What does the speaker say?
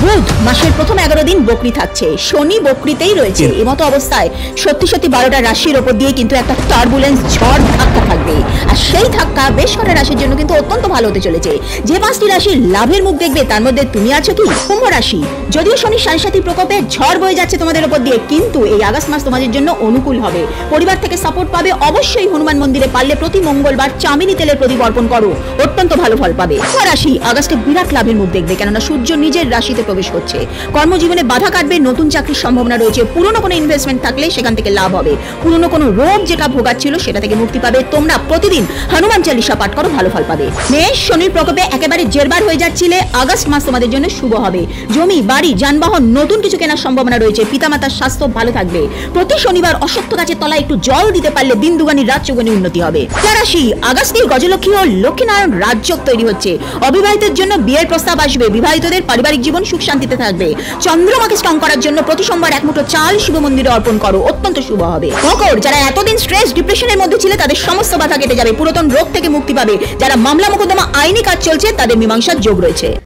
বুধ মাসের প্রথম 11 দিন বকরি থাকছে, শনি বকরিতেই রয়েছে। এমতো অবস্থায় সত্যি 12টা রাশির ওপর দিয়ে কিন্তু একটা টার্বুলেন্স ঝড় ধাক্কা থাকবে, আর সেই ধাক্কা বেশ কটা রাশির জন্য কিন্তু অত্যন্ত ভালো হতে চলেছে। যে 5টি রাশির লাভের মুখ দেখবে তার মধ্যে তুমি আছো কি? কুম্ভ রাশি। যদিও শনি সাড়ে প্রকোপে ঝড় বয়ে যাচ্ছে তোমাদের উপর দিয়ে, কিন্তু এই আগস্ট মাস তোমাদের জন্য অনুকূল হবে। পরিবার থেকে সাপোর্ট পাবে। অবশ্যই হনুমান মন্দিরে পারলে প্রতি মঙ্গলবার চামিনী তেলের প্রদীপ অর্পণ করো, অত্যন্ত ভালো ফল পাবে। কুম্ভ রাশি আগস্টে বিরাট লাভের মুখ দেখবে, কেননা সূর্য নিজের রাশিতে প্রবেশ করছে। কর্মজীবনে বাধা কাটবে, নতুন চাকরির সম্ভাবনা রয়েছে। পুরনো কোনো ইনভেস্টমেন্ট থাকলে সেখান থেকে লাভ হবে। পুরনো কোনো রোগ যেটা ভোগাচ্ছিল সেটা থেকে মুক্তি পাবে। তোমরা প্রতিদিন হনুমান চালিসা পাঠ করো, ভালো ফল পাবে। মেষ, শনির প্রকোপে একেবারে জেরবার হয়ে যাচ্ছিলে, আগস্ট মাস তোমাদের জন্য শুভ হবে। জমি, বাড়ি, যানবাহন নতুন কিছু কেনার সম্ভাবনা রয়েছে। পিতামাতার স্বাস্থ্য ভালো থাকবে। প্রতি শনিবার অশ্বত্থ গাছের তলায় একটু জল দিতে পারলে দিন দুগানি রাত চৌগানি উন্নতি হবে। তুলা রাশি। আগস্টে গজলক্ষ্মী ও লক্ষ্মীনারায়ণ রাজযোগ তৈরি হচ্ছে। অবিবাহিতের জন্য বিয়ের প্রস্তাব আসবে। বিবাহিতদের পারিবারিক জীবন সুখ শান্তিতে থাকবে। চন্দ্রমাকে স্ট্রং করার জন্য প্রতি সোমবার এক মুঠো চাল শিব মন্দিরে অর্পণ করো, অত্যন্ত শুভ হবে। মকর, যারা এতদিন স্ট্রেস ডিপ্রেশনের মধ্যে ছিল তাদের সমস্ত বাধা কেটে যাবে। পুরাতন রোগ থেকে মুক্তি পাবে। যারা মামলা মোকদ্দমা আইনি কাজ চলছে তাদের মীমাংসার যোগ রয়েছে।